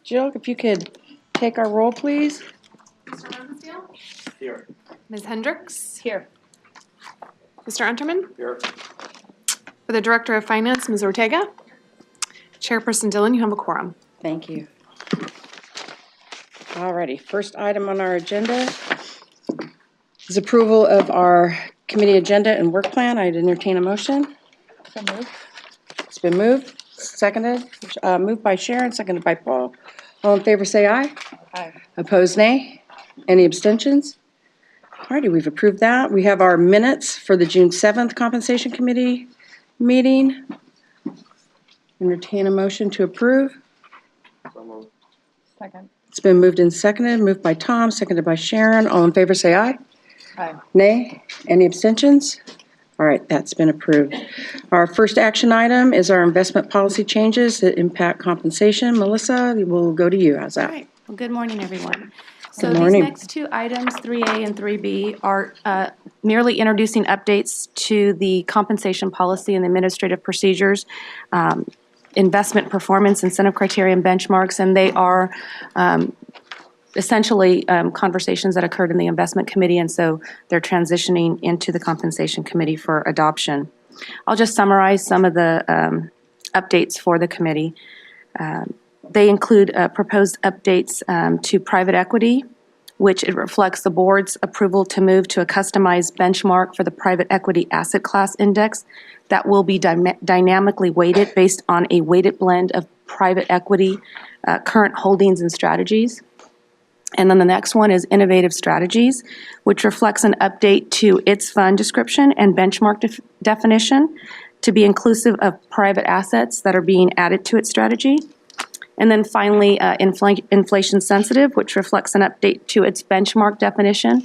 Jill, if you could take our roll, please. Mr. Rosensdale? Here. Ms. Hendricks? Here. Mr. Unterman? Here. For the Director of Finance, Ms. Ortega? Chairperson Dillon, you have a quorum. Thank you. Alrighty, first item on our agenda is approval of our committee agenda and work plan. I'd entertain a motion. So moved. It's been moved, seconded, moved by Sharon, seconded by Paul. All in favor, say aye. Aye. Opposed, nay. Any abstentions? Alrighty, we've approved that. We have our minutes for the June 7th Compensation Committee meeting. Entertain a motion to approve. So moved. Second. It's been moved and seconded, moved by Tom, seconded by Sharon. All in favor, say aye. Aye. Nay. Any abstentions? All right, that's been approved. Our first action item is our investment policy changes that impact compensation. Melissa, we'll go to you. How's All that? right. Well, good morning, everyone. So Good these morning. next two items, 3A and 3B, are merely introducing updates to the compensation policy and the administrative procedures, investment performance, incentive criteria, and benchmarks, and they are essentially conversations that occurred in the investment committee, and so they're transitioning into the compensation committee for adoption. I'll just summarize some of the updates for the committee. They include proposed updates to private equity, which it reflects the board's approval to move to a customized benchmark for the private equity asset class index that will be dynamically weighted based on a weighted blend of private equity, current holdings and strategies. And then the next one is innovative strategies, which reflects an update to its fund description and benchmark definition to be inclusive of private assets that are being added to its strategy. And then finally, inflation sensitive, which reflects an update to its benchmark definition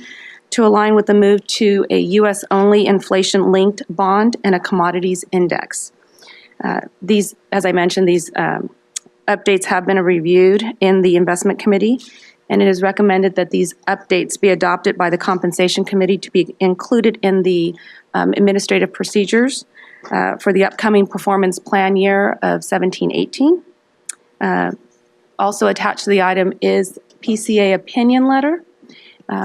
to align with the move to a U.S.-only inflation-linked bond and a commodities index. These, as I mentioned, these updates have been reviewed in the investment committee, and it is recommended that these updates be adopted by the compensation committee to be included in the administrative procedures for the upcoming performance plan year of 17-18. Also attached to the item is PCA opinion letter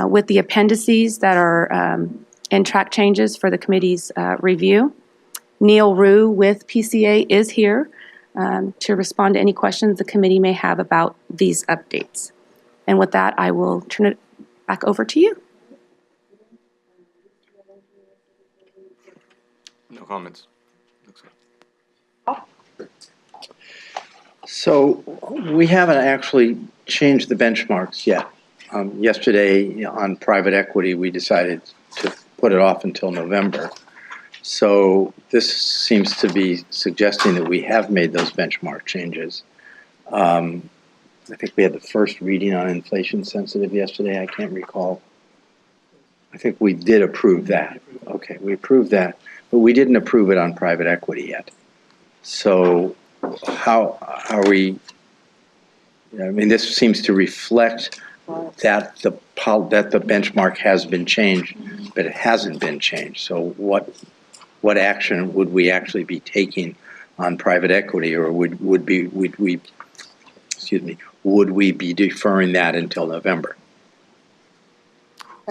with the appendices that are in track changes for the committee's review. Neil Rue with PCA is here to respond to any questions the committee may have about these updates. And with that, I will turn it back over to you. No comments. Looks good. So we haven't actually changed the benchmarks yet. Yesterday on private equity, we decided to put it off until November. So this seems to be suggesting that we have made those benchmark changes. I think we had the first reading on inflation sensitive yesterday. I can't recall. I think we did approve that. Okay, we approved that, but we didn't approve it on private equity yet. So how are we, I mean, this seems to reflect that the benchmark has been changed, but it hasn't been changed. So what action would we actually be taking on private equity, or would we be deferring that until November?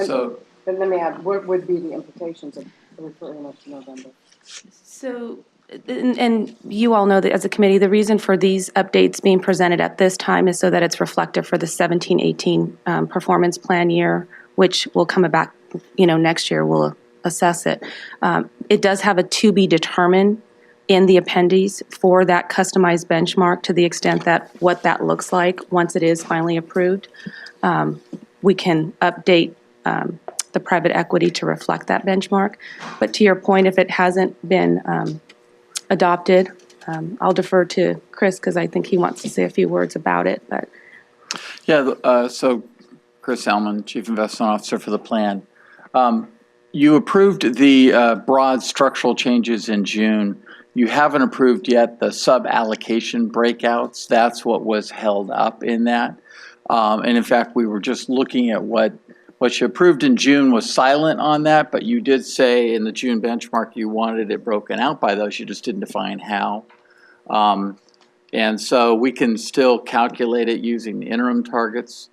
So, Then let me add, what would be the implications of referring us to November? So, and you all know that as a committee, the reason for these updates being presented at this time is so that it's reflective for the 17-18 performance plan year, which will come back, next year, we'll assess it. It does have a to be determined in the appendices for that customized benchmark to the extent that what that looks like once it is finally approved. We can update the private equity to reflect that benchmark. But to your point, if it hasn't been adopted, I'll defer to Chris because I think he wants to say a few words about it. But Yeah, so Chris Elman, Chief Investment Officer for the plan. You approved the broad structural changes in June. You haven't approved yet the sub-allocation breakouts. That's what was held up in that. And in fact, we were just looking at what you approved in June was silent on that, but you did say in the June benchmark you wanted it broken out by those. You just didn't define how. And so we can still calculate it using the interim targets.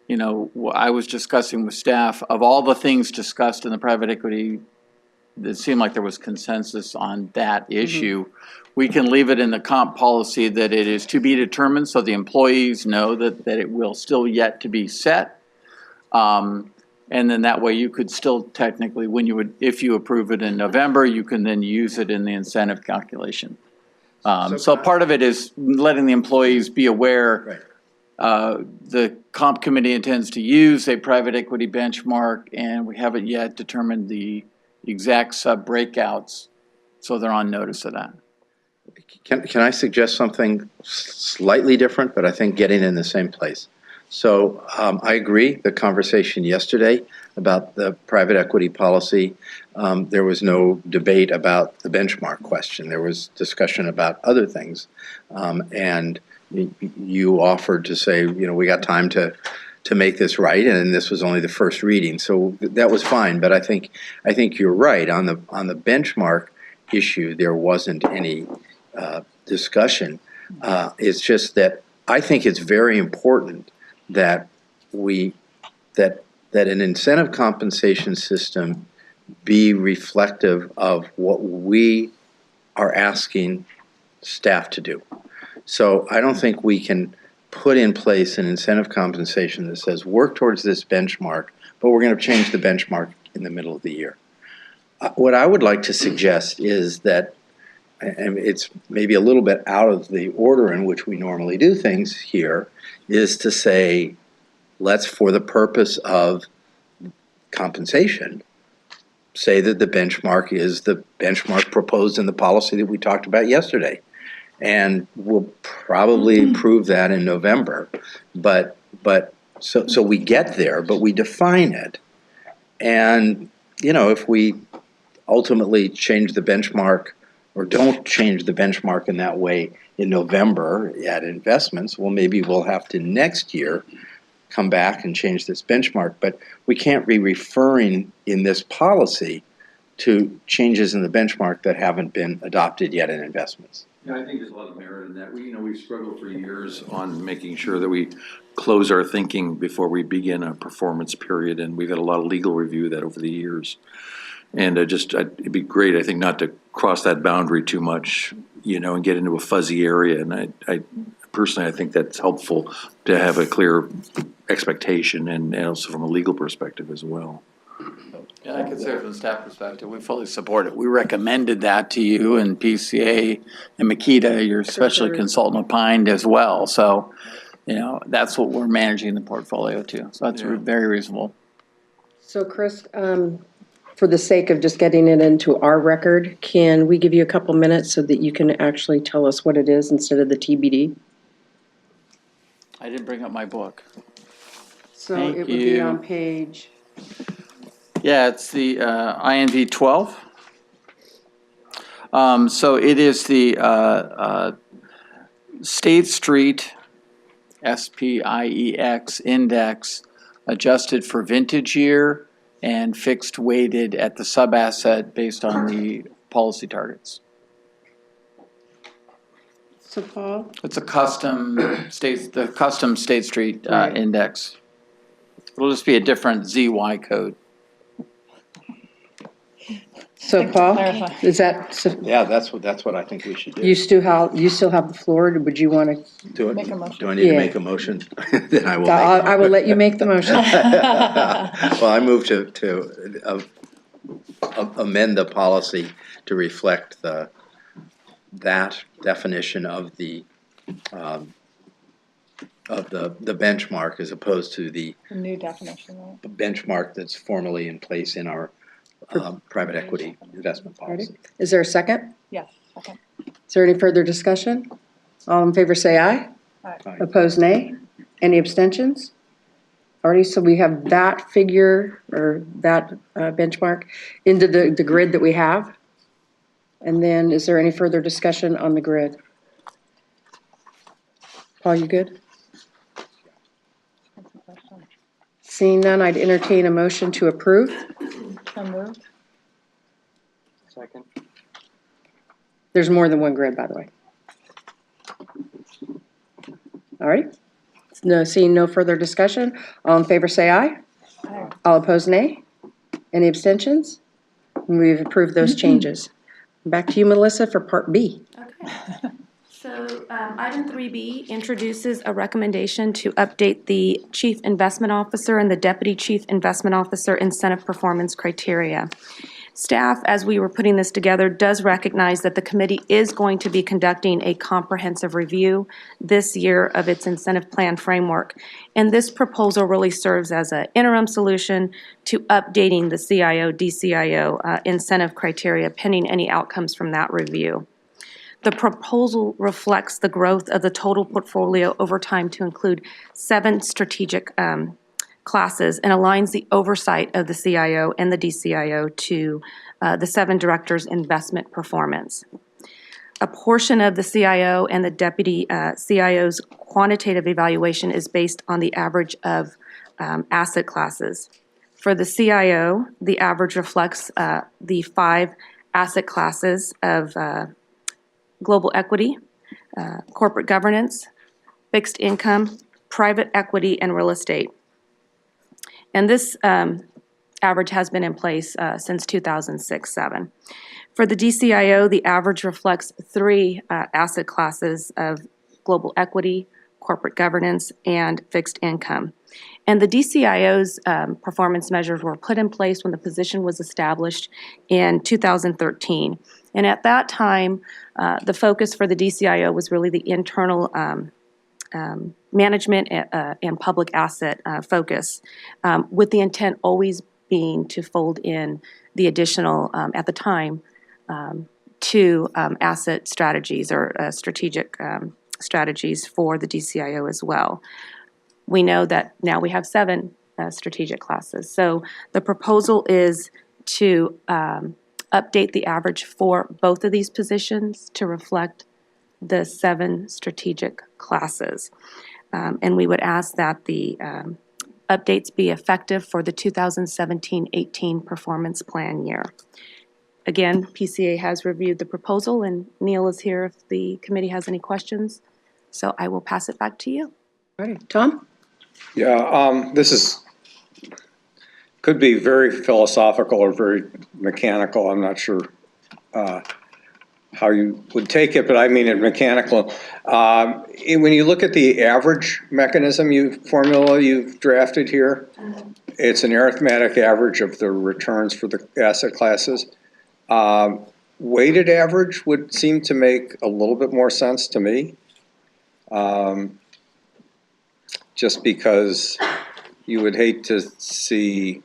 You know, I was discussing with staff, of all the things discussed in the private equity, it seemed like there was consensus on that issue. We can leave it in the comp policy that it is to be determined, so the employees know that it will still yet to be set. And then that way you could still technically, if you approve it in November, you can then use it in the incentive calculation. So part of it is letting the employees be aware. The comp committee intends to use a private equity benchmark, and we haven't yet determined the exact sub-breakouts, so they're on notice of that. Can I suggest something slightly different, but I think getting in the same place? So I agree, the conversation yesterday about the private equity policy, there was no debate about the benchmark question. There was discussion about other things. And you offered to say, you know, we got time to make this right, and this was only the first reading. So that was fine, but I think you're right. On the benchmark issue, there wasn't any discussion. It's just that I think it's very important that that an incentive compensation system be reflective of what we are asking staff to do. So I don't think we can put in place an incentive compensation that says work towards this benchmark, but we're going to change the benchmark in the middle of the year. What I would like to suggest is that, and it's maybe a little bit out of the order in which we normally do things here, is to say, let's, for the purpose of compensation, say that the benchmark is the benchmark proposed in the policy that we talked about yesterday. And we'll probably approve that in November. But so we get there, but we define it. And, you know, if we ultimately change the benchmark or don't change the benchmark in that way in November at investments, well, maybe we'll have to next year come back and change this benchmark. But we can't be referring in this policy to changes in the benchmark that haven't been adopted yet in investments. Yeah, I think there's a lot of merit in that. We've struggled for years on making sure that we close our thinking before we begin a performance period, and we've had a lot of legal review of that over the years. And it'd be great, I think, not to cross that boundary too much, you know, and get into a fuzzy area. And I personally, I think that's helpful to have a clear expectation, and also from a legal perspective as well. Yeah, I can say from the staff perspective, we fully support it. We recommended that to you, and PCA and Makita, your specialty consultant, opined as well. So, you know, that's what we're managing the portfolio to. So that's very reasonable. So Chris, for the sake of just getting it into our record, can we give you a couple minutes so that you can actually tell us what it is instead of the TBD? I didn't bring up my book. So Thank it would be you. on page, Yeah, it's the INV 12. So it is the State Street SPIEX index adjusted for vintage year and fixed weighted at the sub-asset based on the policy targets. so Paul? It's a custom State Street index. It'll just be a different ZY code. So Paul, clarify. is that, Yeah, that's what I think we should do. you still have the floor, would you want to? Do Make a motion. Do I need to Yeah. make a motion? Then I will make. I will let you make the motion. Well, I move to amend the policy to reflect that definition of the benchmark as opposed to the The new definition, right? benchmark that's formally in place in our private equity investment policy. Is there a second? Yes, second. Is there any further discussion? All in favor say aye. Aye. Opposed, nay. Any abstentions? Alrighty, so we have that figure, or that benchmark, into the grid that we have. And then, is there any further discussion on the grid? Paul, you good? That's the question. Seeing none, I'd entertain a motion to approve. So moved. Second. There's more than one grid, by the way. All right. No, seeing no further discussion, all in favor say aye. Aye. All opposed, nay. Any abstentions? We've approved those changes. Back to you, Melissa, for Part B. Okay. So item 3B introduces a recommendation to update the Chief Investment Officer and the Deputy Chief Investment Officer incentive performance criteria. Staff, as we were putting this together, does recognize that the committee is going to be conducting a comprehensive review this year of its incentive plan framework. And this proposal really serves as an interim solution to updating the CIO, DCIO incentive criteria pending any outcomes from that review. The proposal reflects the growth of the total portfolio over time to include 7 strategic classes and aligns the oversight of the CIO and the DCIO to the 7 directors' investment performance. A portion of the CIO and the deputy CIO's quantitative evaluation is based on the average of asset classes. For the CIO, the average reflects the 5 asset classes of global equity, corporate governance, fixed income, private equity, and real estate. And this average has been in place since 2006-07. For the DCIO, the average reflects 3 asset classes of global equity, corporate governance, and fixed income. And the DCIO's performance measures were put in place when the position was established in 2013. And at that time, the focus for the DCIO was really the internal management and public asset focus, with the intent always being to fold in the additional, at the time, 2 asset strategies or strategic strategies for the DCIO as well. We know that now we have 7 strategic classes. So the proposal is to update the average for both of these positions to reflect the 7 strategic classes. And we would ask that the updates be effective for the 2017-18 performance plan year. Again, PCA has reviewed the proposal, and Neil is here if the committee has any questions. So I will pass it back to you. All right, Tom? Yeah, this could be very philosophical or very mechanical. I'm not sure how you would take it, but I mean it mechanical. When you look at the average mechanism formula you've drafted here, it's an arithmetic average of the returns for the asset classes. Weighted average would seem to make a little bit more sense to me. Just because you would hate to see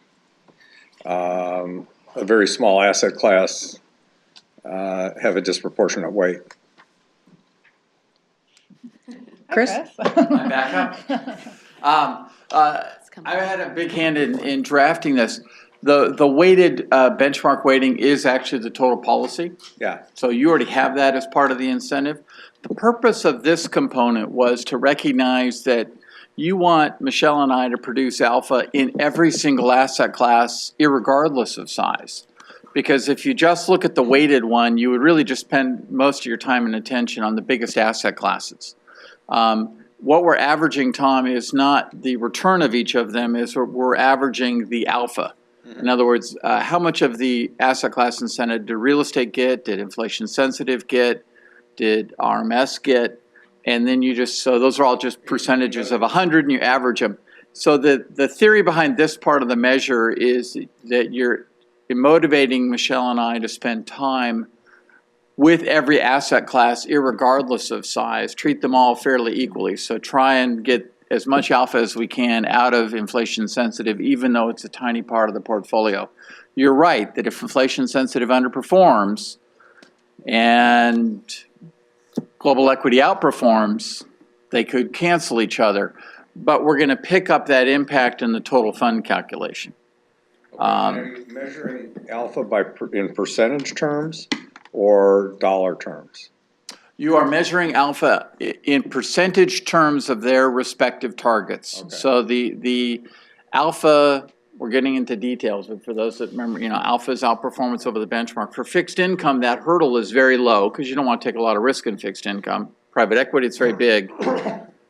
a very small asset class have a disproportionate weight. Chris? I'm back up. I had a big hand in drafting this. The weighted benchmark weighting is actually the total policy. Yeah. So you already have that as part of the incentive. The purpose of this component was to recognize that you want Michelle and I to produce alpha in every single asset class, irregardless of size. Because if you just look at the weighted one, you would really just spend most of your time and attention on the biggest asset classes. What we're averaging, Tom, is not the return of each of them, is we're averaging the alpha. In other words, how much of the asset class incentive did real estate get, did inflation sensitive get, did RMS get? And then so those are all just percentages of 100 and you average them. So the theory behind this part of the measure is that you're motivating Michelle and I to spend time with every asset class, irregardless of size, treat them all fairly equally. So try and get as much alpha as we can out of inflation sensitive, even though it's a tiny part of the portfolio. You're right that if inflation sensitive underperforms and global equity outperforms, they could cancel each other. But we're going to pick up that impact in the total fund calculation. Are you measuring alpha in percentage terms or dollar terms? You are measuring alpha in percentage terms of their respective targets. Okay. So the alpha, we're getting into details, but for those that remember, alpha is outperformance over the benchmark. For fixed income, that hurdle is very low because you don't want to take a lot of risk in fixed income. Private equity, it's very big.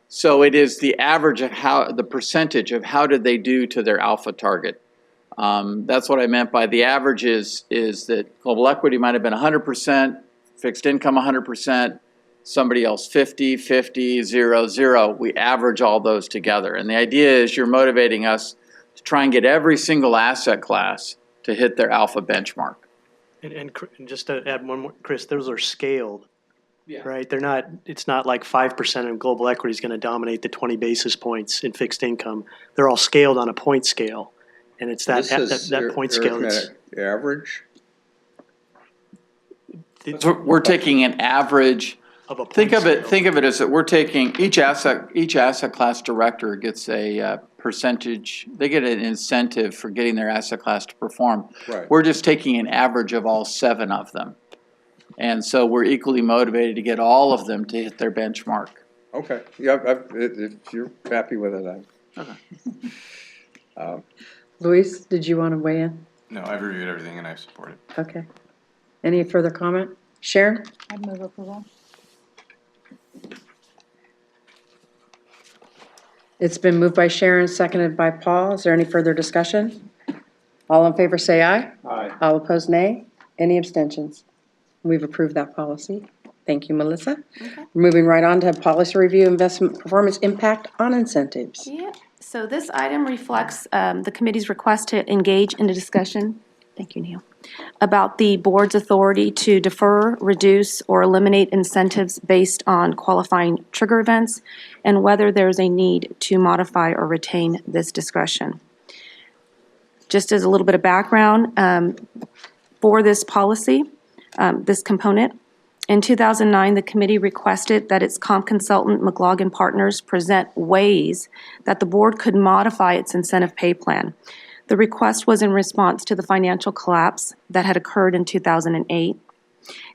So it is the average of how, the percentage of how did they do to their alpha target. That's what I meant by the average is that global equity might have been 100%, fixed income 100%, somebody else 50, 50, 0, 0. We average all those together. And the idea is you're motivating us to try and get every single asset class to hit their alpha benchmark. And just to add one more, Chris, those are scaled, Yeah. right? They're not, it's not like 5% of global equity is going to dominate the 20 basis points in fixed income. They're all scaled on a point scale. And it's that, that point scale that's. Average? So we're taking an average. Of a point Think of scale. it as that we're taking, each asset class director gets a percentage, they get an incentive for getting their asset class to perform. Right. We're just taking an average of all 7 of them. And so we're equally motivated to get all of them to hit their benchmark. Okay, yeah, if you're happy with it, Luis, did you want to weigh in? No, I've reviewed everything and I support it. Okay. Any further comment? Sharon? I'd move approval. It's been moved by Sharon, seconded by Paul. Is there any further discussion? All in favor say aye. Aye. All opposed, nay. Any abstentions? We've approved that policy. Thank you, Melissa. Moving right on to policy review, investment performance impact on incentives. Yeah, so this item reflects the committee's request to engage in a discussion, thank you, Neil, about the board's authority to defer, reduce, or eliminate incentives based on qualifying trigger events, and whether there's a need to modify or retain this discretion. Just as a little bit of background, for this policy, this component, in 2009, the committee requested that its comp consultant, McLaughlin Partners, present ways that the board could modify its incentive pay plan. The request was in response to the financial collapse that had occurred in 2008.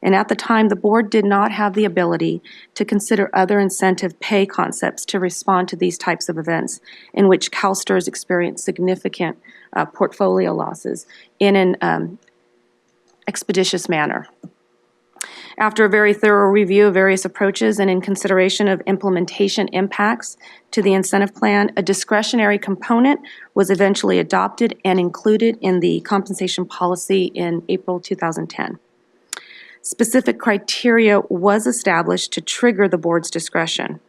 And at the time, the board did not have the ability to consider other incentive pay concepts to respond to these types of events in which CalSTRS experienced significant portfolio losses in an expeditious manner. After a very thorough review of various approaches and in consideration of implementation impacts to the incentive plan, a discretionary component was eventually adopted and included in the compensation policy in April 2010. Specific criteria was established to trigger the board's discretion.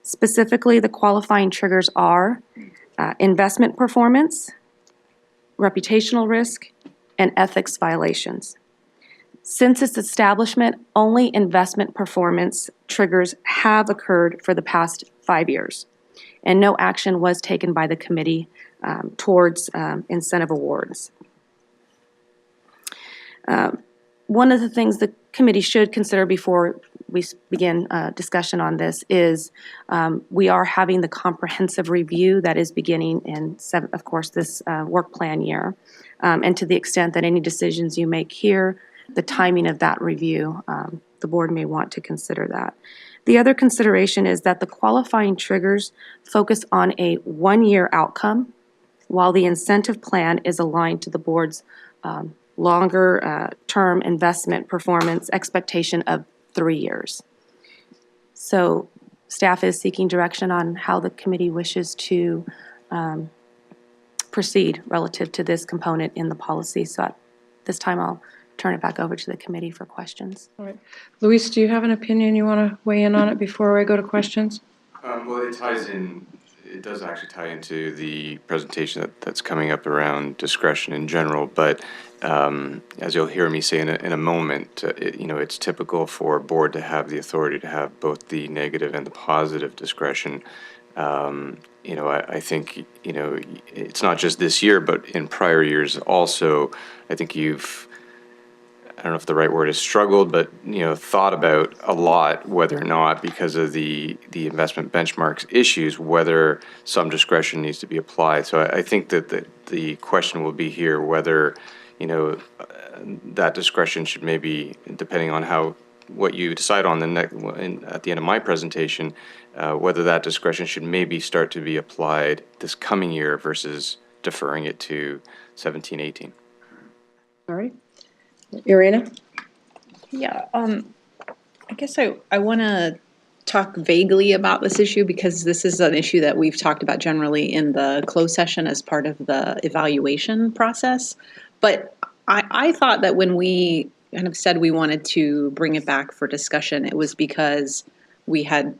Specifically, the qualifying triggers are investment performance, reputational risk, and ethics violations. Since its establishment, only investment performance triggers have occurred for the past 5 years, and no action was taken by the committee towards incentive awards. One of the things the committee should consider before we begin discussion on this is we are having the comprehensive review that is beginning in, of course, this work plan year. And to the extent that any decisions you make here, the timing of that review, the board may want to consider that. The other consideration is that the qualifying triggers focus on a one-year outcome, while the incentive plan is aligned to the board's longer term investment performance expectation of 3 years. So staff is seeking direction on how the committee wishes to proceed relative to this component in the policy. So at this time, I'll turn it back over to the committee for questions. All right. Luis, do you have an opinion you want to weigh in on it before I go to questions? Well, it does actually tie into the presentation that's coming up around discretion in general, but as you'll hear me say in a moment, it's typical for a board to have the authority to have both the negative and the positive discretion. I think, it's not just this year, but in prior years also, I think I don't know if the right word is struggled, but, thought about a lot whether or not, because of the investment benchmarks issues, whether some discretion needs to be applied. So I think that the question will be here whether, that discretion should maybe, depending on what you decide on at the end of my presentation, whether that discretion should maybe start to be applied this coming year versus deferring it to 17-18. All right. Irina? Yeah, I guess I want to talk vaguely about this issue because this is an issue that we've talked about generally in the closed session as part of the evaluation process. But I thought that when we kind of said we wanted to bring it back for discussion, it was because we had,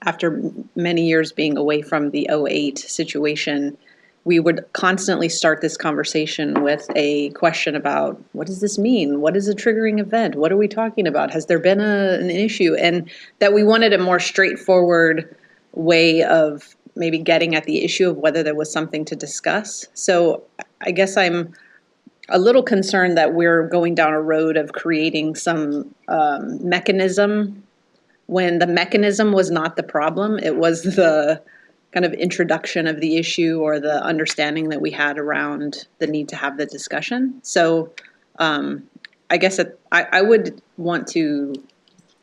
after many years being away from the 08 situation, we would constantly start this conversation with a question about, what does this mean? What is a triggering event? What are we talking about? Has there been an issue? And that we wanted a more straightforward way of maybe getting at the issue of whether there was something to discuss. So I guess I'm a little concerned that we're going down a road of creating some mechanism when the mechanism was not the problem. It was the kind of introduction of the issue or the understanding that we had around the need to have the discussion. So I guess I would want to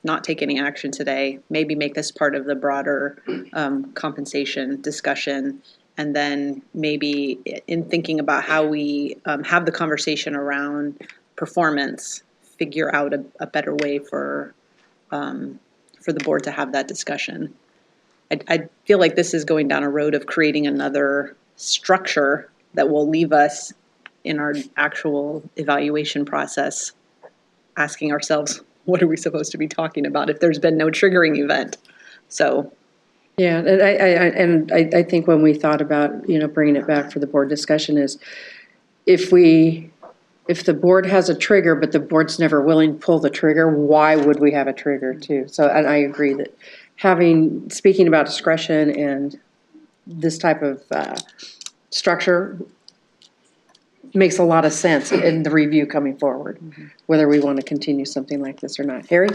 not take any action today, maybe make this part of the broader compensation discussion. And then maybe in thinking about how we have the conversation around performance, figure out a better way for the board to have that discussion. I feel like this is going down a road of creating another structure that will leave us in our actual evaluation process asking ourselves, what are we supposed to be talking about if there's been no triggering event? So. Yeah, and I think when we thought about, bringing it back for the board discussion is if the board has a trigger, but the board's never willing to pull the trigger, why would we have a trigger too? So, and I agree that speaking about discretion and this type of structure makes a lot of sense in the review coming forward, whether we want to continue something like this or not. Harry?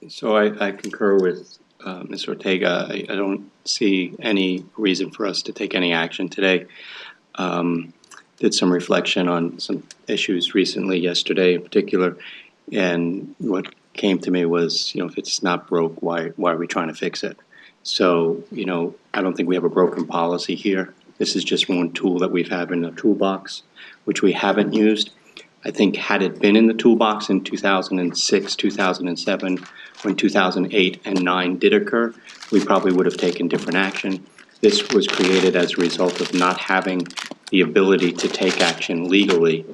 So I concur with Ms. Ortega. I don't see any reason for us to take any action today. Did some reflection on some issues recently, yesterday in particular, and what came to me was, if it's not broke, why are we trying to fix it? So, I don't think we have a broken policy here. This is just one tool that we've had in the toolbox, which we haven't used. I think had it been in the toolbox in 2006, 2007, when 2008 and 9 did occur, we probably would have taken different action. This was created as a result of not having the ability to take action legally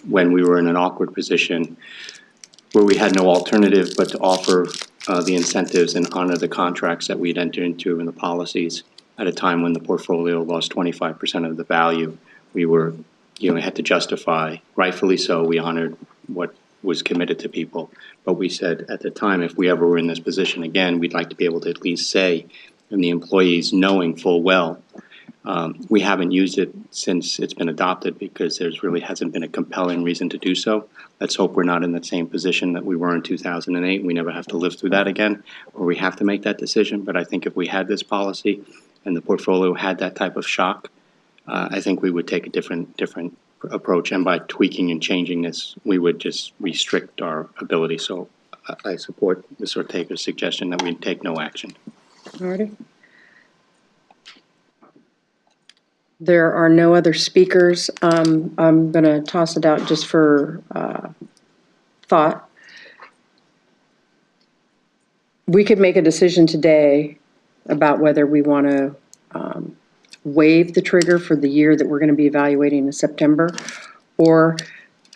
when we were in an awkward position where we had no alternative but to offer the incentives and honor the contracts that we'd entered into in the policies at a time when the portfolio lost 25% of the value. We were, had to justify, rightfully so, we honored what was committed to people. But we said at the time, if we ever were in this position again, we'd like to be able to at least say, and the employees knowing full well, we haven't used it since it's been adopted because there's really hasn't been a compelling reason to do so. Let's hope we're not in the same position that we were in 2008. We never have to live through that again, or we have to make that decision. But I think if we had this policy and the portfolio had that type of shock, I think we would take a different approach. And by tweaking and changing this, we would just restrict our ability. So I support Ms. Ortega's suggestion that we take no action. Alrighty. There are no other speakers. I'm going to toss it out just for thought. We could make a decision today about whether we want to waive the trigger for the year that we're going to be evaluating in September, or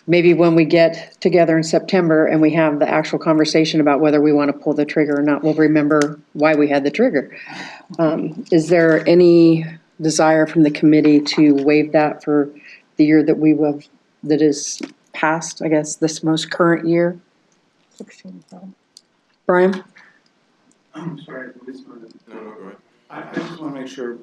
maybe when we get together in September and we have the actual conversation about whether we want to pull the trigger or not, we'll remember why we had the trigger. Is there any desire from the committee to waive that for the year that is past, I guess, this most current year? 16. Brian? I'm sorry. No, go ahead. I just want to make sure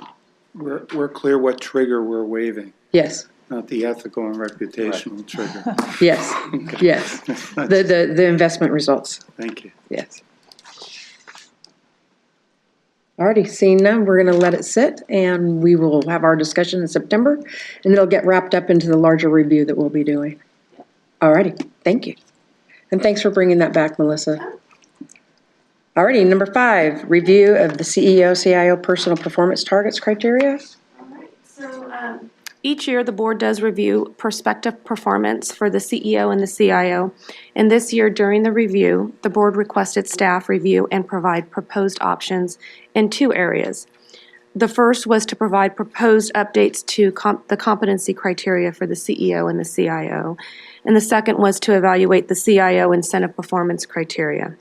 we're clear what trigger we're waiving, Yes, not the ethical and reputational trigger. yes, yes. The investment results, Thank you. yes. Alrighty, seeing none, we're going to let it sit, and we will have our discussion in September, and it'll get wrapped up into the larger review that we'll be doing. Alrighty, thank you. And thanks for bringing that back, Melissa. Alrighty, number 5, review of the CEO, CIO personal performance targets criteria. So Each year, the board does review prospective performance for the CEO and the CIO. And this year, during the review, the board requested staff review and provide proposed options in 2 areas. The first was to provide proposed updates to the competency criteria for the CEO and the CIO. And the second was to evaluate the CIO incentive performance criteria.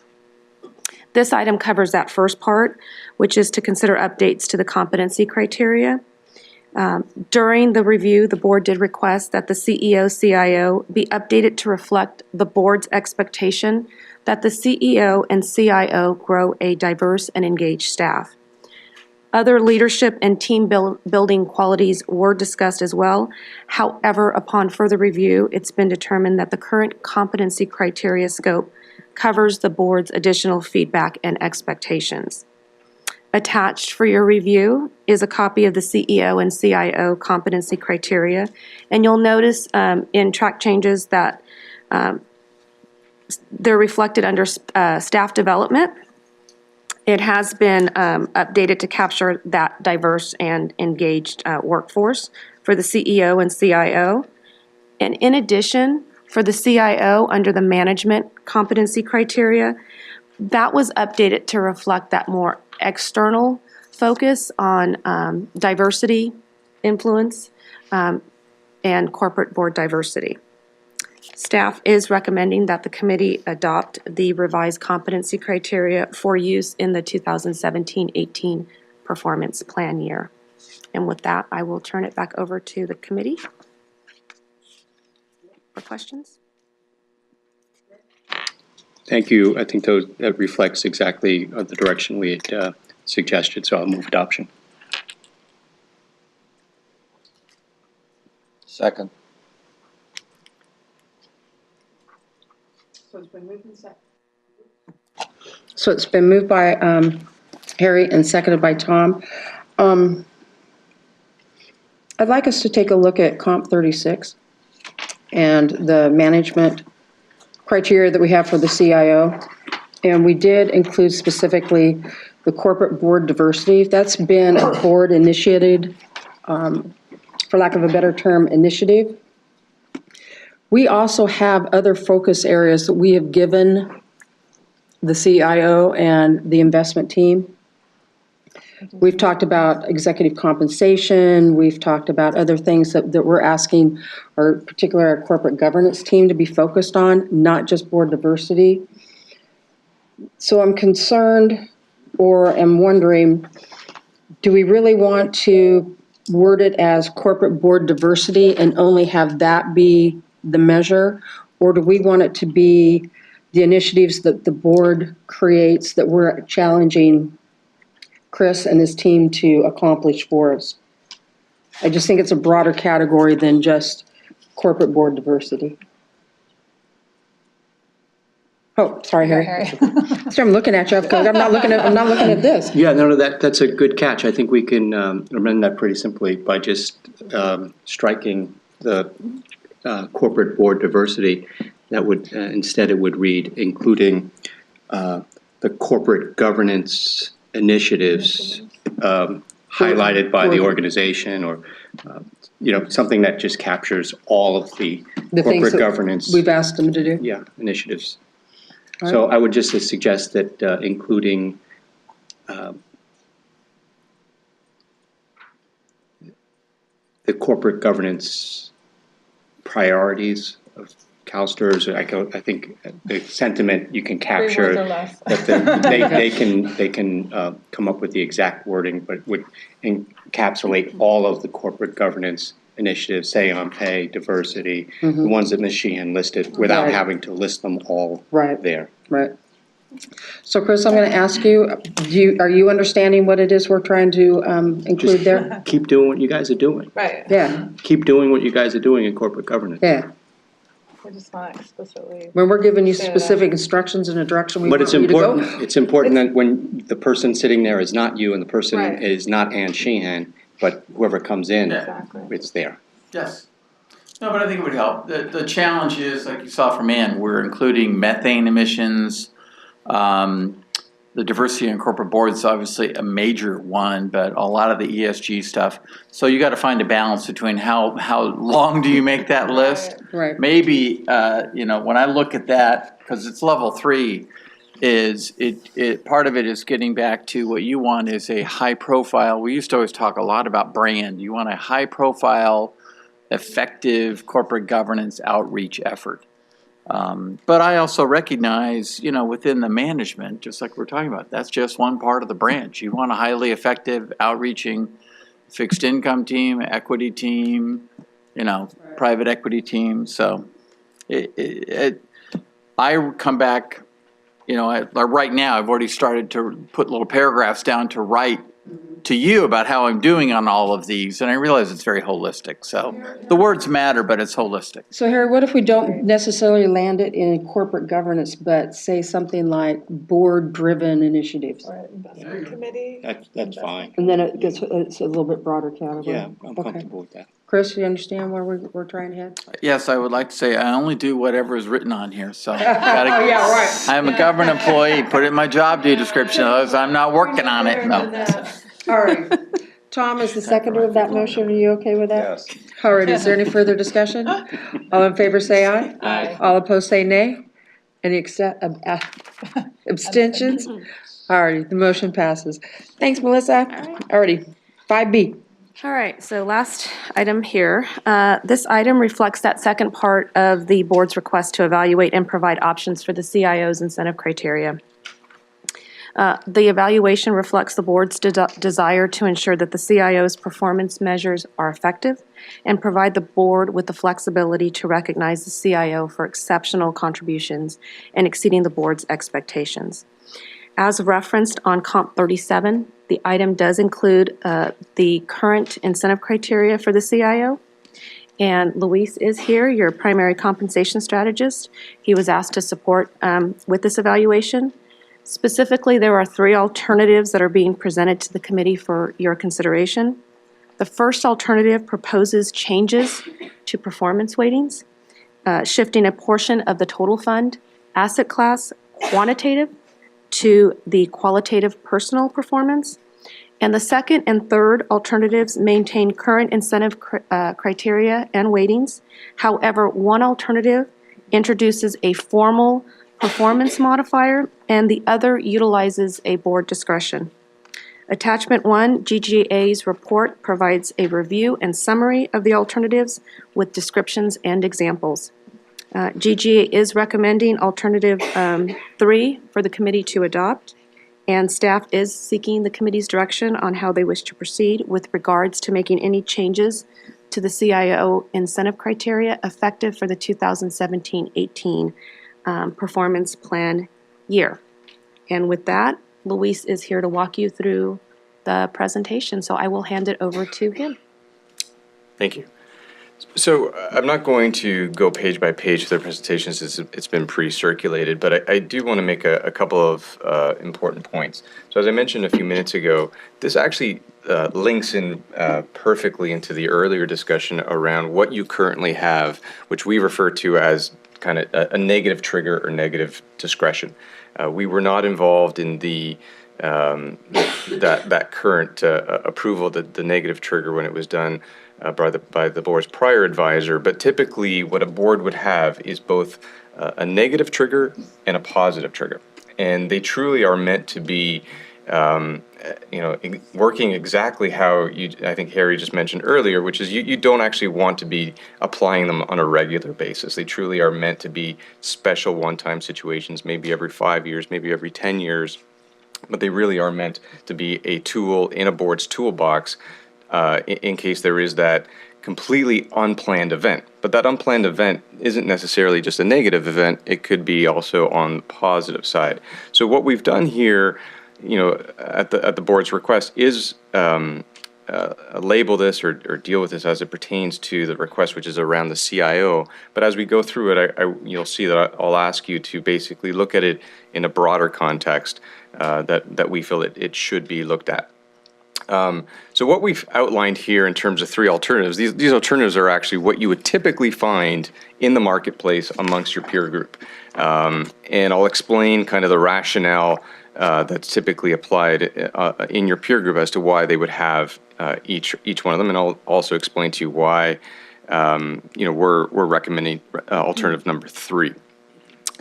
This item covers that first part, which is to consider updates to the competency criteria. During the review, the board did request that the CEO-CIO be updated to reflect the board's expectation that the CEO and CIO grow a diverse and engaged staff. Other leadership and team building qualities were discussed as well. However, upon further review, it's been determined that the current competency criteria scope covers the board's additional feedback and expectations. Attached for your review is a copy of the CEO and CIO competency criteria. And you'll notice in track changes that they're reflected under staff development. It has been updated to capture that diverse and engaged workforce for the CEO and CIO. And in addition, for the CIO, under the management competency criteria, that was updated to reflect that more external focus on diversity, influence, and corporate board diversity. Staff is recommending that the committee adopt the revised competency criteria for use in the 2017-18 performance plan year. And with that, I will turn it back over to the committee for questions. Thank you. I think that reflects exactly the direction we had suggested, so I'll move adoption. Second. So it's been moved by Harry and seconded by Tom. I'd like us to take a look at Comp 36 and the management criteria that we have for the CIO. And we did include specifically the corporate board diversity. That's been a board initiated, for lack of a better term, initiative. We also have other focus areas that we have given the CIO and the investment team. We've talked about executive compensation. We've talked about other things that we're asking, or particularly our corporate governance team, to be focused on, not just board diversity. So I'm concerned, or am wondering, do we really want to word it as corporate board diversity and only have that be the measure, or do we want it to be the initiatives that the board creates that we're challenging Chris and his team to accomplish for us? I just think it's a broader category than just corporate board diversity. Oh, sorry, Harry. So I'm looking at you because I'm not looking at this. Yeah, no, that's a good catch. I think we can amend that pretty simply by just striking the corporate board diversity. That would instead it would read including the corporate governance initiatives highlighted by the organization, or something that just captures all of the corporate governance we've asked them to do. Yeah, initiatives. So I would just suggest that including the corporate governance priorities of CalSTRS. I think the sentiment you can capture that they can come up with the exact wording, but would encapsulate all of the corporate governance initiatives, say on pay, diversity, the ones that Ms. Sheehan listed, without having to list them all there. Right. So Chris, I'm going to ask you, are you understanding what it is we're trying to include there? Keep doing what you guys are doing. Right. Yeah. Keep doing what you guys are doing in corporate governance. Yeah. We're just not explicitly. When we're giving you specific instructions in a direction we want you to go. But it's important that when the person sitting there is not you and the person is not Ann Sheehan, but whoever comes in, it's there. Yes. No, but I think it would help. The challenge is, like you saw from Ann, we're including methane emissions, the diversity in corporate boards is obviously a major one, but a lot of the ESG stuff. So you got to find a balance between how long do you make that list? Right. Maybe, when I look at that, because it's level 3, is part of it is getting back to what you want is a high profile. We used to always talk a lot about brand. You want a high profile, effective corporate governance outreach effort. But I also recognize, within the management, just like we're talking about, that's just one part of the branch. You want a highly effective outreaching fixed income team, equity team, private equity team. So I come back, right now I've already started to put little paragraphs down to write to you about how I'm doing on all of these, and I realize it's very holistic. So the words matter, but it's holistic. So Harry, what if we don't necessarily land it in corporate governance, but say something like board-driven initiatives? Or investment committee. That's fine. And then it's a little bit broader category? Yeah, I'm comfortable with that. Chris, you understand where we're trying to head? Yes, I would like to say I only do whatever is written on here, so. Oh, yeah, right. I'm a government employee, put it in my job description, otherwise I'm not working on it, no. All right. Tom is the seconder of that motion. Are you okay with that? Yes. All right, is there any further discussion? All in favor say aye. Aye. All opposed say nay. Any abstentions? All right, the motion passes. Thanks, Melissa. All righty, 5B. All right, so last item here. This item reflects that second part of the board's request to evaluate and provide options for the CIO's incentive criteria. The evaluation reflects the board's desire to ensure that the CIO's performance measures are effective and provide the board with the flexibility to recognize the CIO for exceptional contributions and exceeding the board's expectations. As referenced on Comp 37, the item does include the current incentive criteria for the CIO. And Luis is here, your primary compensation strategist. He was asked to support with this evaluation. Specifically, there are 3 alternatives that are being presented to the committee for your consideration. The first alternative proposes changes to performance weightings, shifting a portion of the total fund asset class quantitative to the qualitative personal performance. And the second and third alternatives maintain current incentive criteria and weightings. However, one alternative introduces a formal performance modifier, and the other utilizes a board discretion. Attachment 1, GGA's report, provides a review and summary of the alternatives with descriptions and examples. GGA is recommending alternative 3 for the committee to adopt, and staff is seeking the committee's direction on how they wish to proceed with regards to making any changes to the CIO incentive criteria effective for the 2017-18 performance plan year. And with that, Luis is here to walk you through the presentation, so I will hand it over to him. Thank you. So I'm not going to go page by page through the presentations. It's been pre-circulated, but I do want to make a couple of important points. So as I mentioned a few minutes ago, this actually links in perfectly into the earlier discussion around what you currently have, which we refer to as kind of a negative trigger or negative discretion. We were not involved in the that current approval, the negative trigger when it was done by the board's prior advisor. But typically, what a board would have is both a negative trigger and a positive trigger, and they truly are meant to be, working exactly how I think Harry just mentioned earlier, which is you don't actually want to be applying them on a regular basis. They truly are meant to be special one-time situations, maybe every 5 years, maybe every 10 years, but they really are meant to be a tool in a board's toolbox in case there is that completely unplanned event. But that unplanned event isn't necessarily just a negative event. It could be also on the positive side. So what we've done here, at the board's request is label this or deal with this as it pertains to the request, which is around the CIO. But as we go through it, you'll see that I'll ask you to basically look at it in a broader context that we feel it should be looked at. So what we've outlined here in terms of three alternatives, these alternatives are actually what you would typically find in the marketplace amongst your peer group. And I'll explain kind of the rationale that's typically applied in your peer group as to why they would have each one of them. And I'll also explain to you why we're recommending alternative number 3.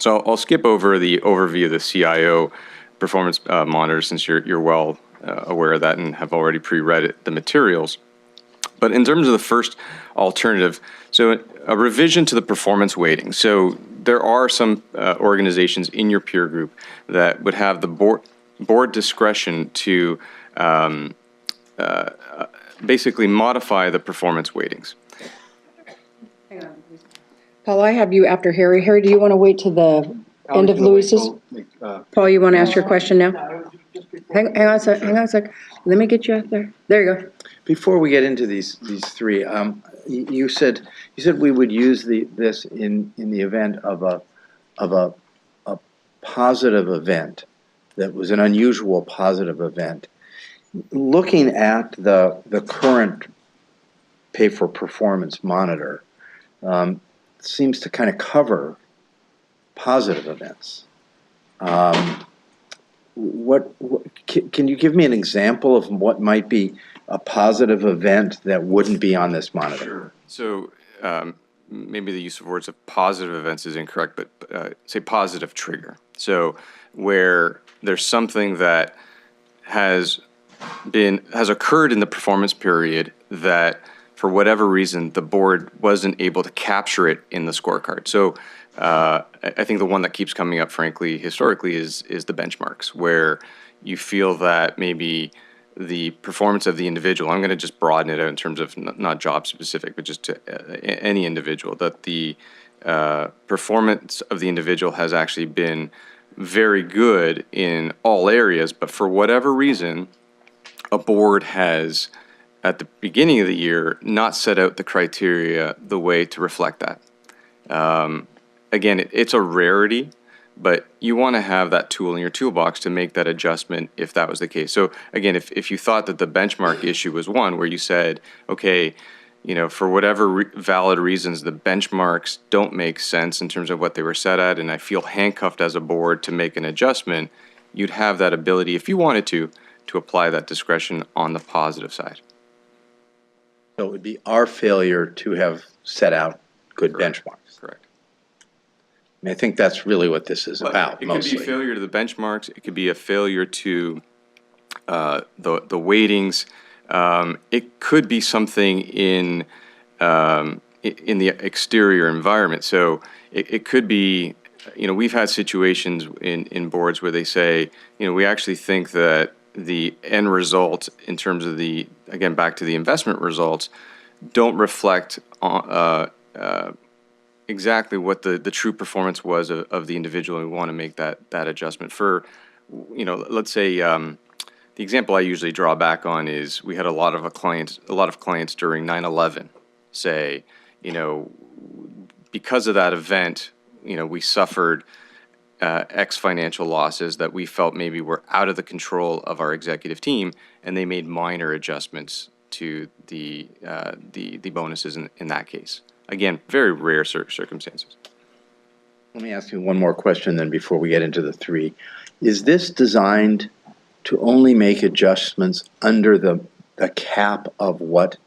So I'll skip over the overview of the CIO performance monitor, since you're well aware of that and have already pre-read the materials. But in terms of the first alternative, so a revision to the performance weighting. So there are some organizations in your peer group that would have the board discretion to basically modify the performance weightings. Paul, I have you after Harry. Harry, do you want to wait to the end of Louise's? Paul, you want to ask your question now? Hang on a sec. Let me get you out there. There you go. Before we get into these three, you said we would use this in the event of a positive event that was an unusual positive event. Looking at the current pay for performance monitor, seems to kind of cover positive events. Can you give me an example of what might be a positive event that wouldn't be on this monitor? So maybe the use of words of positive events is incorrect, but say positive trigger. So where there's something that has occurred in the performance period that for whatever reason the board wasn't able to capture it in the scorecard. So I think the one that keeps coming up, frankly, historically, is the benchmarks, where you feel that maybe the performance of the individual, I'm going to just broaden it out in terms of not job specific, but just to any individual, that the performance of the individual has actually been very good in all areas, but for whatever reason, a board has, at the beginning of the year, not set out the criteria the way to reflect that. Again, it's a rarity, but you want to have that tool in your toolbox to make that adjustment if that was the case. So again, if you thought that the benchmark issue was one where you said, okay, for whatever valid reasons, the benchmarks don't make sense in terms of what they were set at, and I feel handcuffed as a board to make an adjustment, you'd have that ability, if you wanted to apply that discretion on the positive side. So it would be our failure to have set out good benchmarks. Correct. I think that's really what this is about, It mostly. could be failure to the benchmarks. It could be a failure to the weightings. It could be something in the exterior environment. So it could be, we've had situations in boards where they say, we actually think that the end result in terms of again, back to the investment results, don't reflect exactly what the true performance was of the individual. We want to make that adjustment. For, let's say, the example I usually draw back on is we had a lot of clients during 9/11 say, because of that event, we suffered X financial losses that we felt maybe were out of the control of our executive team, and they made minor adjustments to the bonuses in that case. Again, very rare circumstances. Let me ask you one more question then before we get into the three. Is this designed to only make adjustments under the cap of what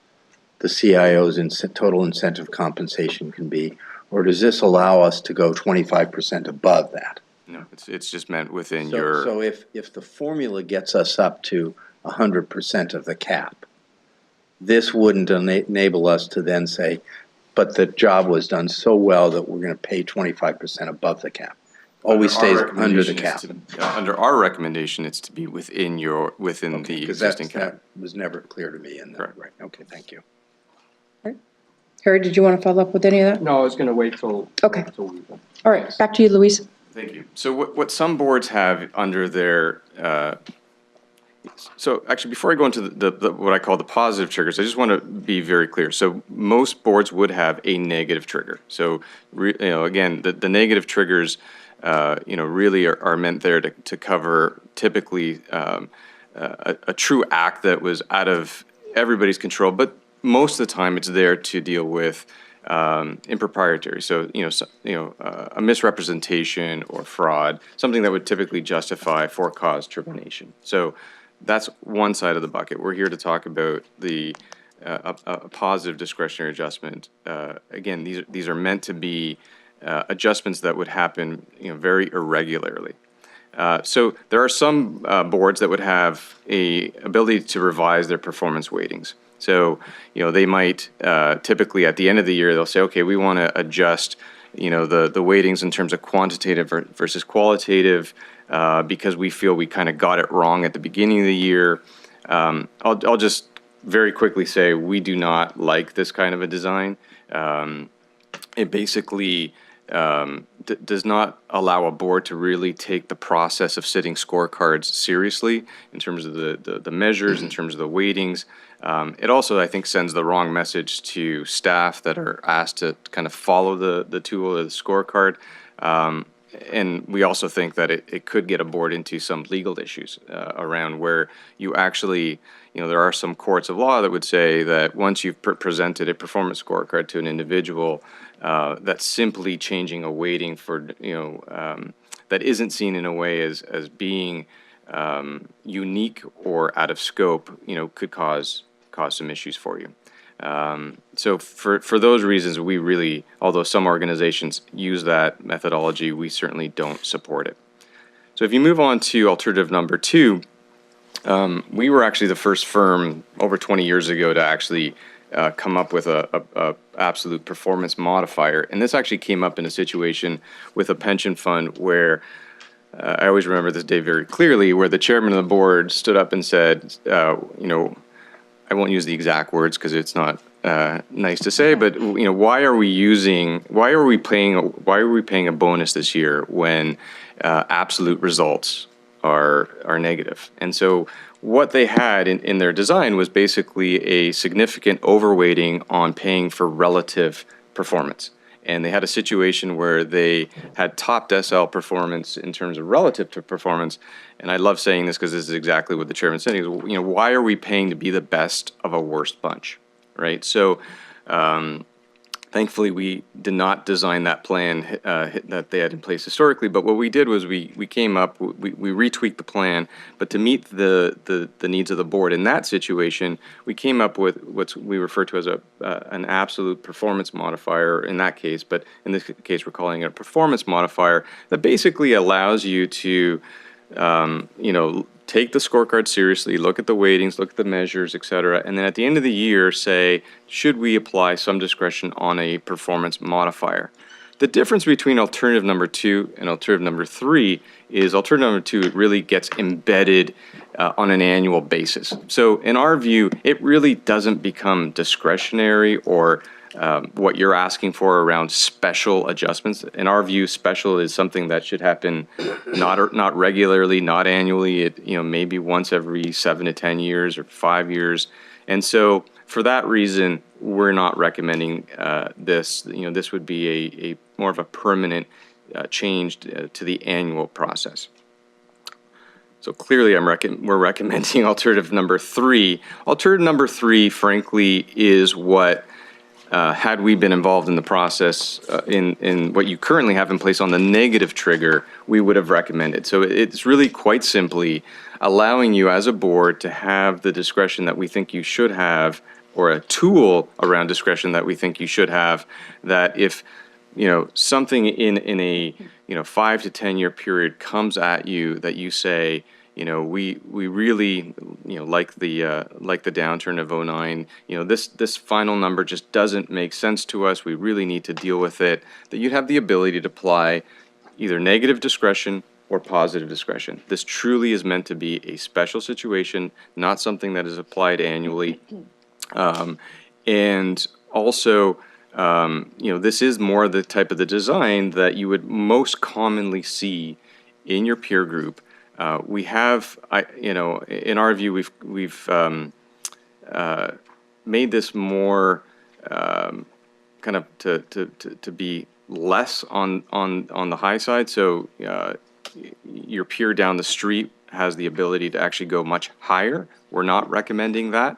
the CIO's total incentive compensation can be, or does this allow us to go 25% above that? No, it's just meant within So if the formula gets us up to 100% of the cap, this wouldn't enable us to then say, but the job was done so well that we're going to pay 25% above the cap. Always stays under the cap. Under our recommendation, it's to be within the existing cap. That was never clear to me. Right. Okay, thank you. Harry, did you want to follow up with any of that? No, I was going to wait till. Okay. All right, back to you, Luis. Thank you. So what some boards have under their, so actually before I go into the what I call the positive triggers, I just want to be very clear. So most boards would have a negative trigger. So again, the negative triggers, really are meant there to cover typically a true act that was out of everybody's control, but most of the time it's there to deal with impropriety. So, a misrepresentation or fraud, something that would typically justify for cause termination. So that's one side of the bucket. We're here to talk about the a positive discretionary adjustment. Again, these are meant to be adjustments that would happen, very irregularly. So there are some boards that would have a ability to revise their performance weightings. So, they might typically at the end of the year, they'll say, okay, we want to adjust, the weightings in terms of quantitative versus qualitative because we feel we kind of got it wrong at the beginning of the year. I'll just very quickly say we do not like this kind of a design. It basically does not allow a board to really take the process of setting scorecards seriously in terms of the measures, in terms of the weightings. It also, I think, sends the wrong message to staff that are asked to kind of follow the tool of the scorecard. And we also think that it could get a board into some legal issues around where you actually, there are some courts of law that would say that once you've presented a performance scorecard to an individual, that's simply changing a weighting for, that isn't seen in a way as being unique or out of scope, could cause some issues for you. So for those reasons, we really, although some organizations use that methodology, we certainly don't support it. So if you move on to alternative number 2, we were actually the first firm over 20 years ago to actually come up with a absolute performance modifier. And this actually came up in a situation with a pension fund where I always remember this day very clearly, where the chairman of the board stood up and said, I won't use the exact words because it's not nice to say, but why are we paying a bonus this year when absolute results are negative? And so what they had in their design was basically a significant overweighting on paying for relative performance. And they had a situation where they had top decile performance in terms of relative to performance. And I love saying this because this is exactly what the chairman said. He goes, why are we paying to be the best of a worst bunch, right? So thankfully, we did not design that plan that they had in place historically. But what we did was we came up, we retweaked the plan. But to meet the needs of the board in that situation, we came up with what we refer to as an absolute performance modifier in that case. But in this case, we're calling it a performance modifier that basically allows you to, take the scorecard seriously, look at the weightings, look at the measures, et cetera, and then at the end of the year say, should we apply some discretion on a performance modifier? The difference between alternative number 2 and alternative number 3 is alternative number 2, it really gets embedded on an annual basis. So in our view, it really doesn't become discretionary or what you're asking for around special adjustments. In our view, special is something that should happen not regularly, not annually. It maybe once every 7 to 10 years or 5 years. And so for that reason, we're not recommending this. This would be a more of a permanent change to the annual process. So clearly, we're recommending alternative number 3. Alternative number 3, frankly, is what had we been involved in the process in what you currently have in place on the negative trigger, we would have recommended. So it's really quite simply allowing you as a board to have the discretion that we think you should have, or a tool around discretion that we think you should have, that if something in a 5 to 10 year period comes at you that you say, we really, like the downturn of 2009, this final number just doesn't make sense to us. We really need to deal with it. That you'd have the ability to apply either negative discretion or positive discretion. This truly is meant to be a special situation, not something that is applied annually. And also, this is more the type of the design that you would most commonly see in your peer group. We have, in our view, we've made this more kind of to be less on the high side. So your peer down the street has the ability to actually go much higher. We're not recommending that.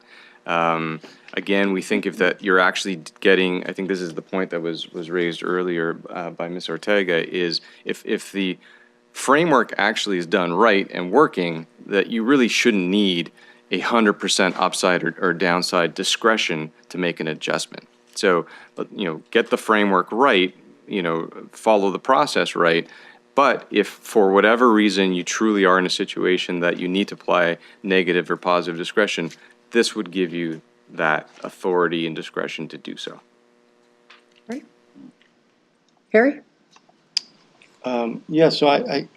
Again, we think if that you're actually getting, I think this is the point that was raised earlier by Ms. Ortega, is if the framework actually is done right and working, that you really shouldn't need 100% upside or downside discretion to make an adjustment. So, but, get the framework right, follow the process right. But if for whatever reason you truly are in a situation that you need to apply negative or positive discretion, this would give you that authority and discretion to do so. Right. Harry? Yeah, so I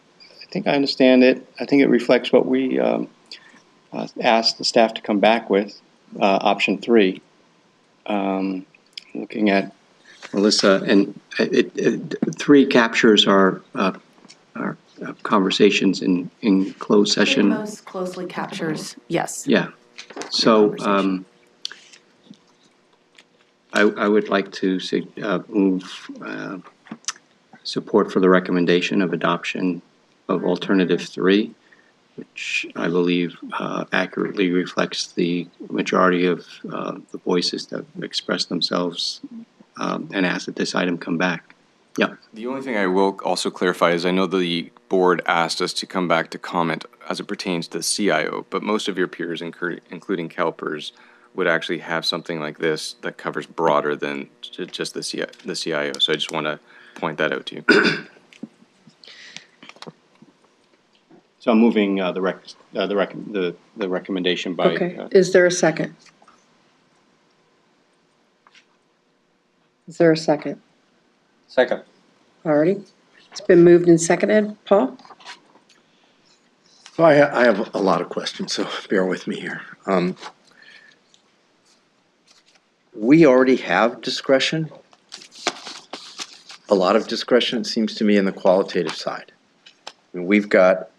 think I understand it. I think it reflects what we asked the staff to come back with, option 3. Looking at Melissa, and 3 captures our conversations in closed session. Most closely captures, yes. Yeah. So I would like to move support for the recommendation of adoption of alternative 3, which I believe accurately reflects the majority of the voices that express themselves and ask that this item come back. Yeah. The only thing I will also clarify is I know the board asked us to come back to comment as it pertains to the CIO, but most of your peers, including CalPERS, would actually have something like this that covers broader than just the CIO. So I just want to point that out to you. So I'm moving the recommendation by. Okay. Is there a second? Is there a second? Second. Alrighty. It's been moved and seconded. Paul? So I have a lot of questions, so bear with me here. We already have discretion, a lot of discretion, it seems to me, in the qualitative side. I mean, we've got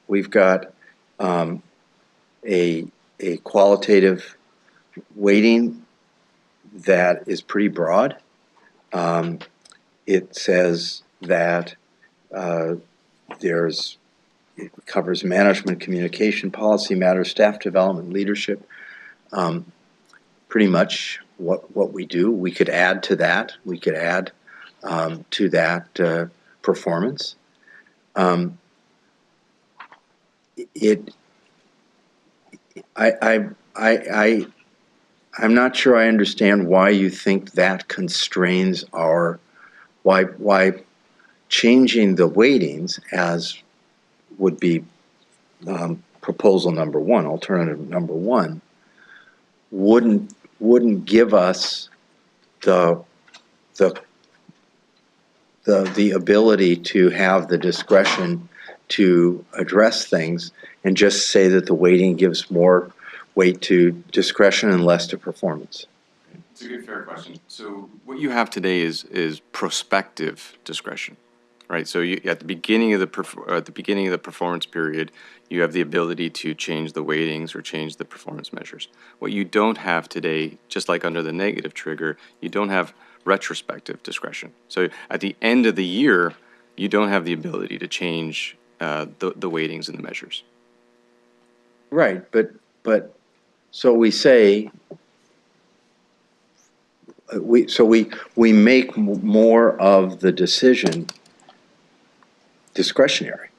a qualitative weighting that is pretty broad. It says that it covers management, communication, policy matters, staff development, leadership. Pretty much what we do. We could add to that. We could add to that performance. I'm not sure I understand why you think that constrains why changing the weightings, as would be proposal number 1, alternative number 1, wouldn't give us the ability to have the discretion to address things and just say that the weighting gives more weight to discretion and less to performance. It's a good, fair question. So what you have today is prospective discretion, right? So at the beginning of the performance period, you have the ability to change the weightings or change the performance measures. What you don't have today, just like under the negative trigger, you don't have retrospective discretion. So at the end of the year, you don't have the ability to change the weightings and the measures. Right, but so we say we make more of the decision discretionary.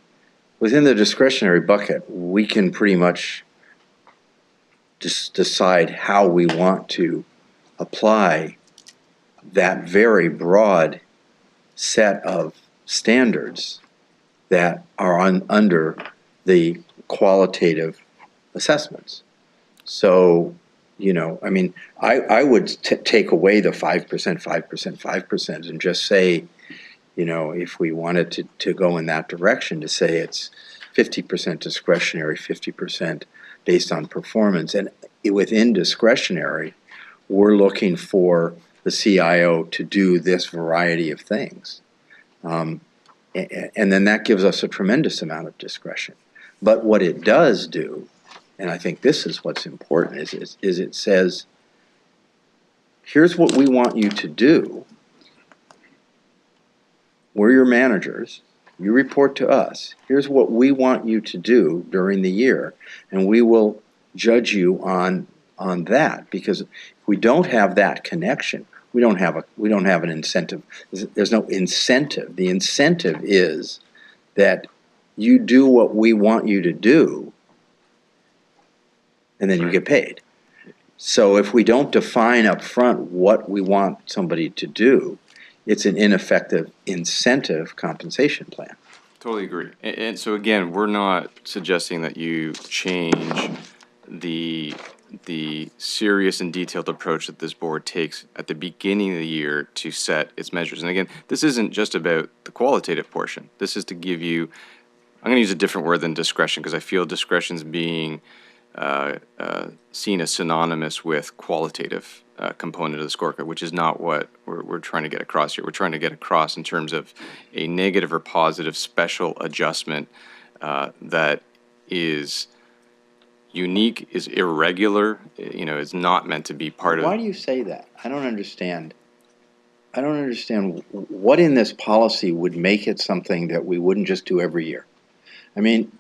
Within the discretionary bucket, we can pretty much just decide how we want to apply that very broad set of standards that are under the qualitative assessments. So, I mean, I would take away the 5%, 5%, 5% and just say, if we wanted to go in that direction, to say it's 50% discretionary, 50% based on performance. And within discretionary, we're looking for the CIO to do this variety of things. And then that gives us a tremendous amount of discretion. But what it does do, and I think this is what's important, is it says, here's what we want you to do. We're your managers. You report to us. Here's what we want you to do during the year, and we will judge you on that. Because if we don't have that connection, we don't have an incentive. There's no incentive. The incentive is that you do what we want you to do, and then you get paid. So if we don't define up front what we want somebody to do, it's an ineffective incentive compensation plan. Totally agree. And so again, we're not suggesting that you change the serious and detailed approach that this board takes at the beginning of the year to set its measures. And again, this isn't just about the qualitative portion. This is to give you, I'm going to use a different word than discretion, because I feel discretion's being seen as synonymous with qualitative component of the scorecard, which is not what we're trying to get across here. We're trying to get across in terms of a negative or positive special adjustment that is unique, is irregular, is not meant to be part of. Why do you say that? I don't understand what in this policy would make it something that we wouldn't just do every year. I mean,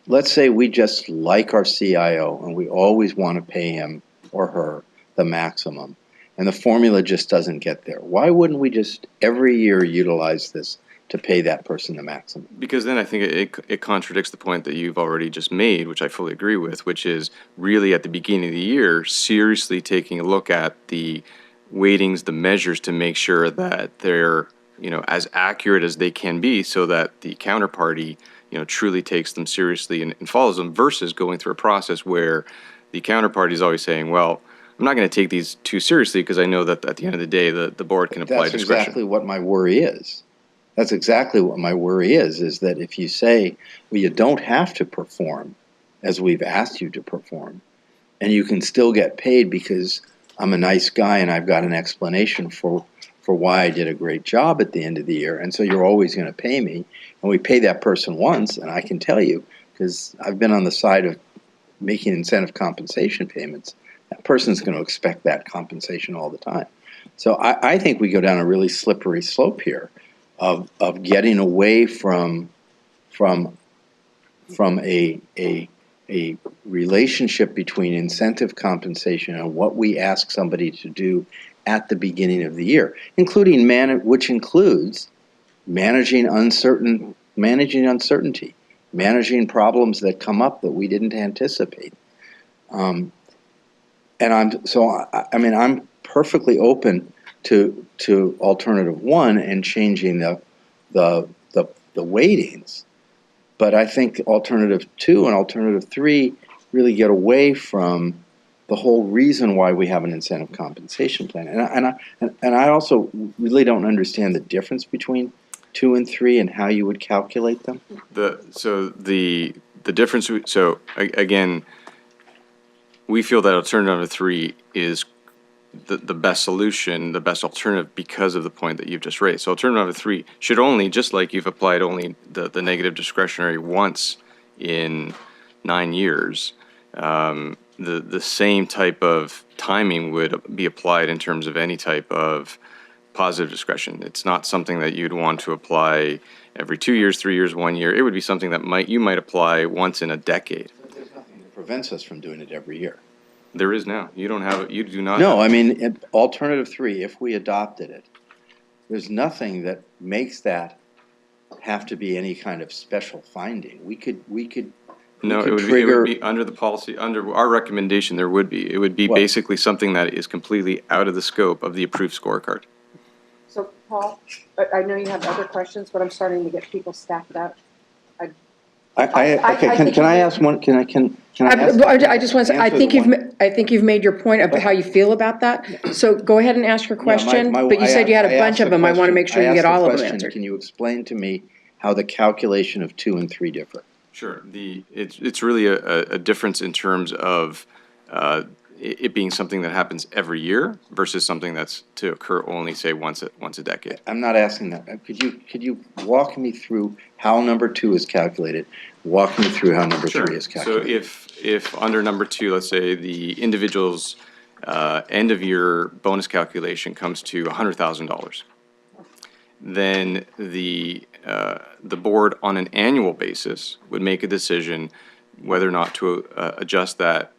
let's say we just like our CIO and we always want to pay him or her the maximum, and the formula just doesn't get there. Why wouldn't we just every year utilize this to pay that person the maximum? Because then I think it contradicts the point that you've already just made, which I fully agree with, which is really at the beginning of the year, seriously taking a look at the weightings, the measures to make sure that they're, as accurate as they can be so that the counterparty, truly takes them seriously and follows them, versus going through a process where the counterparty is always saying, well, I'm not going to take these too seriously because I know that at the end of the day, the board can apply discretion. That's exactly what my worry is. That's exactly what my worry is that if you say, well, you don't have to perform as we've asked you to perform, and you can still get paid because I'm a nice guy and I've got an explanation for why I did a great job at the end of the year, and so you're always going to pay me, and we pay that person once, and I can tell you, because I've been on the side of making incentive compensation payments, that person's going to expect that compensation all the time. So I think we go down a really slippery slope here of getting away from a relationship between incentive compensation and what we ask somebody to do at the beginning of the year, which includes managing uncertainty, managing problems that come up that we didn't anticipate. And I'm perfectly open to alternative one and changing the weightings, but I think alternative two and alternative three really get away from the whole reason why we have an incentive compensation plan. And I also really don't understand the difference between 2 and 3 and how you would calculate them. The difference. So again, we feel that alternative number 3 is the best solution, the best alternative, because of the point that you've just raised. So alternative number 3 should only, just like you've applied only the negative discretionary once in 9 years, the same type of timing would be applied in terms of any type of positive discretion. It's not something that you'd want to apply every 2 years, 3 years, 1 year. It would be something that you might apply once in a decade. There's nothing that prevents us from doing it every year. There is now. You don't have it. You do not. No, I mean, alternative 3, if we adopted it, there's nothing that makes that have to be any kind of special finding. We could No, it would be under the policy, under our recommendation, there would be. It would be basically something that is completely out of the scope of the approved scorecard. So, Paul, I know you have other questions, but I'm starting to get people stacked up. Can I ask one? Can I ask? I just want to say, I think you've made your point of how you feel about that. So go ahead and ask your question, but you said you had a bunch of them. I want to make sure you get all of them answered. Can you explain to me how the calculation of 2 and 3 differ? Sure. It's really a difference in terms of it being something that happens every year versus something that's to occur only, say, once a decade. I'm not asking that. Could you walk me through how number 2 is calculated? Walk me through how number 3 is calculated. So if under number 2, let's say the individual's end of year bonus calculation comes to $100,000, then the the board on an annual basis would make a decision whether or not to adjust that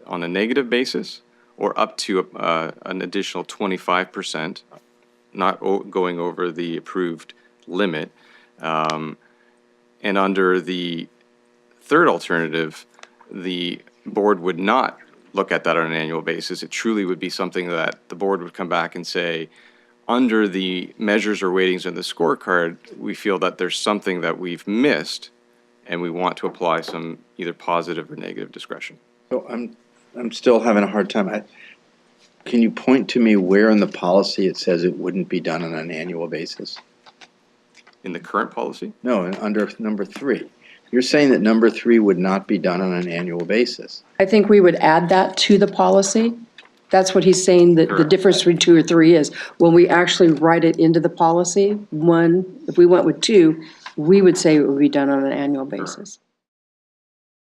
on a negative basis or up to an additional 25%, not going over the approved limit. And under the third alternative, the board would not look at that on an annual basis. It truly would be something that the board would come back and say, under the measures or weightings in the scorecard, we feel that there's something that we've missed and we want to apply some either positive or negative discretion. So I'm still having a hard time. Can you point to me where in the policy it says it wouldn't be done on an annual basis? In the current policy? No, under number 3. You're saying that number 3 would not be done on an annual basis. I think we would add that to the policy. That's what he's saying, that the difference between 2 or 3 is. When we actually write it into the policy, 1, if we went with 2, we would say it would be done on an annual basis.